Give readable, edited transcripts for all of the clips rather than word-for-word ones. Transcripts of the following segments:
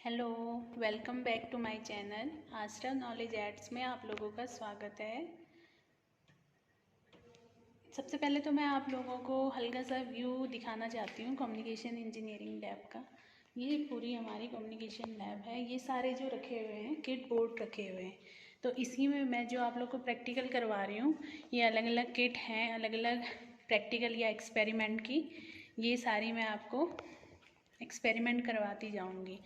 Hello, welcome back to my channel Astra knowledge aids में आप लोगों का स्वागत है। सबसे पहले तो मैं आप लोगों को हल्का सा व्यू दिखाना चाहती हूँ कम्युनिकेशन इंजीनियरिंग लैब का। ये पूरी हमारी कम्युनिकेशन लैब है। ये सारे जो रखे हुए हैं किट बोर्ड रखे हुए हैं, तो इसी में मैं जो आप लोग को प्रैक्टिकल करवा रही हूँ, ये अलग अलग किट हैं, अलग अलग प्रैक्टिकल या एक्सपेरिमेंट की। ये सारी मैं आपको एक्सपेरिमेंट करवाती जाऊंगी।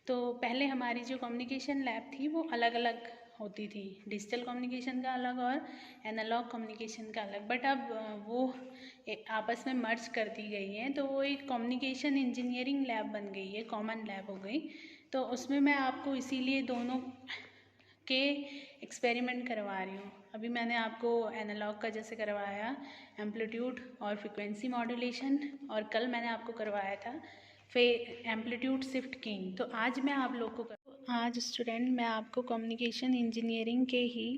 तो पहले हमारी जो कम्युनिकेशन लैब थी वो अलग अलग होती थी, डिजिटल कम्युनिकेशन का अलग और एनालॉग कम्युनिकेशन का अलग, बट अब वो आपस में मर्ज कर दी गई है, तो वो एक कम्युनिकेशन इंजीनियरिंग लैब बन गई है, कॉमन लैब हो गई। तो उसमें मैं आपको इसीलिए दोनों के एक्सपेरिमेंट करवा रही हूँ। अभी मैंने आपको एनालॉग का जैसे करवाया एम्पलीट्यूड और फ्रिक्वेंसी मॉड्यूलेशन, और कल मैंने आपको करवाया था एम्पलीट्यूड शिफ्ट कीइंग। तो आज मैं आप लोग को आज स्टूडेंट मैं आपको कम्युनिकेशन इंजीनियरिंग के ही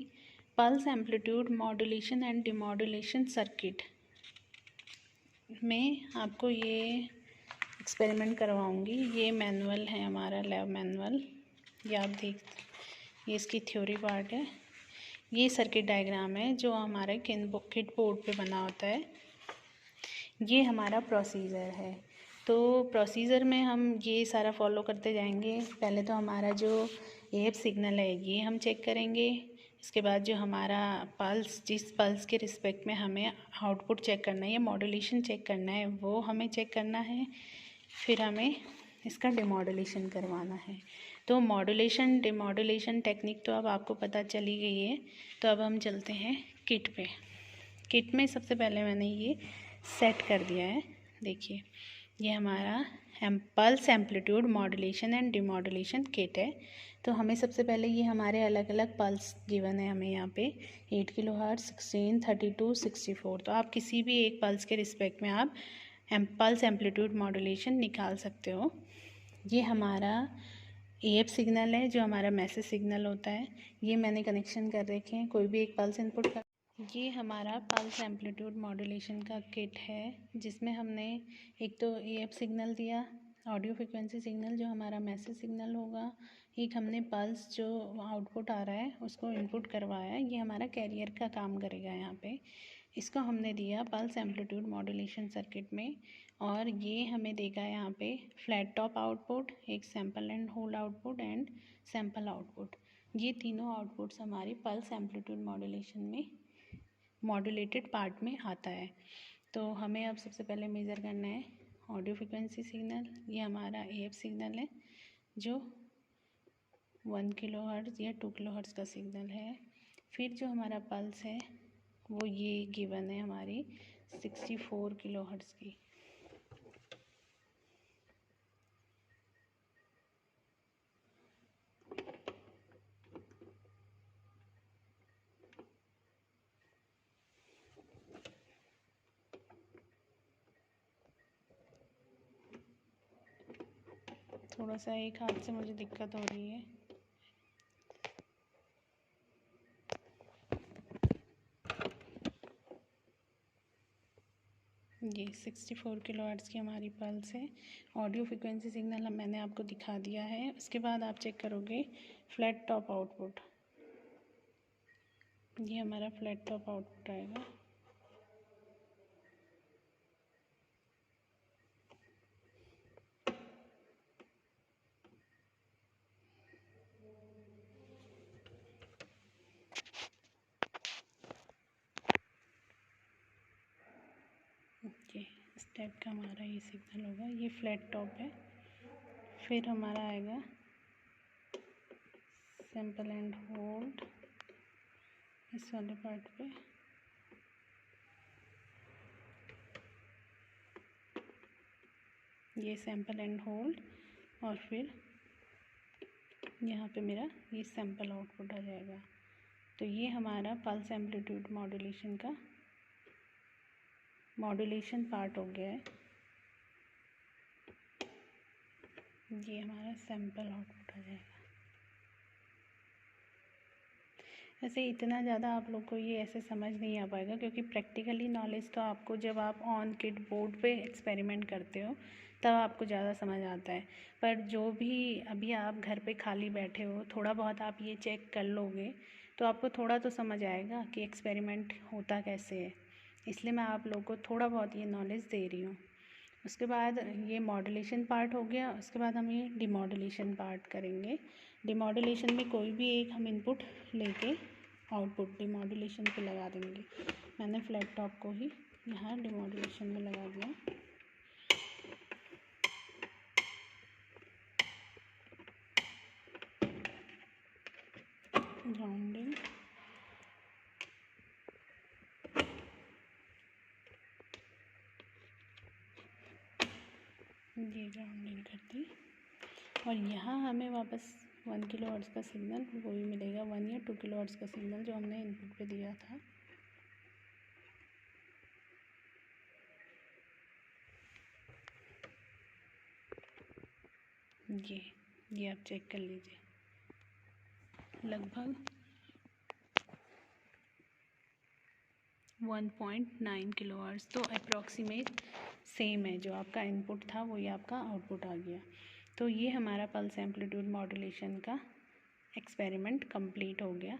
pulse amplitude modulation and demodulation circuit में आपको ये एक्सपेरिमेंट करवाऊँगी। ये मैनुअल है, हमारा लैब मैनुअल, ये आप देख, ये इसकी थ्योरी पार्ट है। ये सर्किट डायग्राम है जो हमारे किट बोर्ड पे बना होता है। ये हमारा प्रोसीजर है। तो प्रोसीजर में हम ये सारा फॉलो करते जाएंगे। पहले तो हमारा जो एफ सिग्नल है ये हम चेक करेंगे। इसके बाद जो हमारा पल्स, जिस पल्स के रिस्पेक्ट में हमें आउटपुट चेक करना है या मॉड्यूलेशन चेक करना है, वो हमें चेक करना है। फिर हमें इसका डिमॉड्यूलेशन करवाना है। तो मॉड्यूलेशन डिमॉड्यूलेशन टेक्निक तो अब आपको पता चली गई है। तो अब हम चलते हैं किट पे। किट में सबसे पहले मैंने ये सेट कर दिया है। देखिए, ये हमारा pulse amplitude modulation and demodulation kit है। तो हमें सबसे पहले ये हमारे अलग अलग पल्स गिवन है हमें यहाँ पे 8 किलोहर्ट्ज़, 16, 32, 64। तो आप किसी भी एक पल्स के रिस्पेक्ट में आप पल्स एम्पलीट्यूड मॉड्यूलेशन निकाल सकते हो। ये हमारा एफ सिग्नल है जो हमारा मैसेज सिग्नल होता है। ये मैंने कनेक्शन कर रखे हैं, कोई भी एक पल्स इनपुट कर। ये हमारा पल्स एम्पलीट्यूड मॉड्यूलेशन का किट है, जिसमें हमने एक तो एफ सिग्नल दिया, ऑडियो फ्रिक्वेंसी सिग्नल जो हमारा मैसेज सिग्नल होगा, एक हमने पल्स जो आउटपुट आ रहा है उसको इनपुट करवाया। ये हमारा कैरियर का काम करेगा यहाँ पे। इसको हमने दिया पल्स एम्पलीट्यूड मॉड्यूलेशन सर्किट में, और ये हमें देगा यहाँ पे फ्लैट टॉप आउटपुट, एक sample and hold output and sample output. ये तीनों आउटपुट्स हमारी पल्स एम्पलीट्यूड मॉड्यूलेशन में मॉड्यूलेटेड पार्ट में आता है। तो हमें अब सबसे पहले मेज़र करना है ऑडियो फ्रिक्वेंसी सिग्नल। ये हमारा एफ सिग्नल है जो 1 किलोहर्ट्ज़ या 2 किलोहर्ट्ज़ का सिग्नल है। फिर जो हमारा पल्स है वो ये गिवन है हमारी 64 किलोहर्ट्ज़ की। थोड़ा सा एक हाथ से मुझे दिक्कत हो रही है। ये 64 किलोहर्ट्ज़ की हमारी पल्स है। ऑडियो फ्रिक्वेंसी सिग्नल मैंने आपको दिखा दिया है। उसके बाद आप चेक करोगे फ्लैट टॉप आउटपुट। ये हमारा फ्लैट टॉप आउटपुट आएगा। ओके, इस टाइप का हमारा ये सिग्नल होगा। ये फ्लैट टॉप है। फिर हमारा आएगा सैम्पल एंड होल्ड, इस वाले पार्ट पे। ये सैम्पल एंड होल्ड, और फिर यहाँ पे मेरा ये सैम्पल आउटपुट आ जाएगा। तो ये हमारा पल्स एम्पलीट्यूड मॉड्यूलेशन का मॉड्यूलेशन पार्ट हो गया है। ये हमारा सैम्पल आउटपुट आ जाएगा। वैसे इतना ज़्यादा आप लोग को ये ऐसे समझ नहीं आ पाएगा, क्योंकि प्रैक्टिकली नॉलेज तो आपको जब आप ऑन किट बोर्ड पे एक्सपेरिमेंट करते हो तब आपको ज़्यादा समझ आता है। पर जो भी अभी आप घर पे खाली बैठे हो, थोड़ा बहुत आप ये चेक कर लोगे तो आपको थोड़ा तो समझ आएगा कि एक्सपेरिमेंट होता कैसे है। इसलिए मैं आप लोगों को थोड़ा बहुत ये नॉलेज दे रही हूँ। उसके बाद ये मॉड्यूलेशन पार्ट हो गया। उसके बाद हम ये डिमॉड्यूलेशन पार्ट करेंगे। डिमॉड्यूलेशन में कोई भी एक हम इनपुट लेके आउटपुट डिमॉड्यूलेशन पे लगा देंगे। मैंने फ्लैट टॉप को ही यहाँ डिमॉड्यूलेशन में लगा दिया। ग्राउंडिंग, ये ग्राउंडिंग कर दी। और यहाँ हमें वापस 1 किलो हर्ट्ज़ का सिग्नल वही मिलेगा, 1 या 2 किलो हर्ट्ज़ का सिग्नल जो हमने इनपुट पे दिया था। ये आप चेक कर लीजिए, लगभग 1.9 किलो हर्ट्ज़। तो अप्रॉक्सीमेट सेम है, जो आपका इनपुट था वही आपका आउटपुट आ गया। तो ये हमारा पल्स एम्पलीट्यूड मॉड्यूलेशन का एक्सपेरिमेंट कंप्लीट हो गया।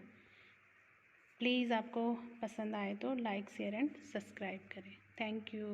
प्लीज़ आपको पसंद आए तो लाइक, शेयर एंड सब्सक्राइब करें। Thank you.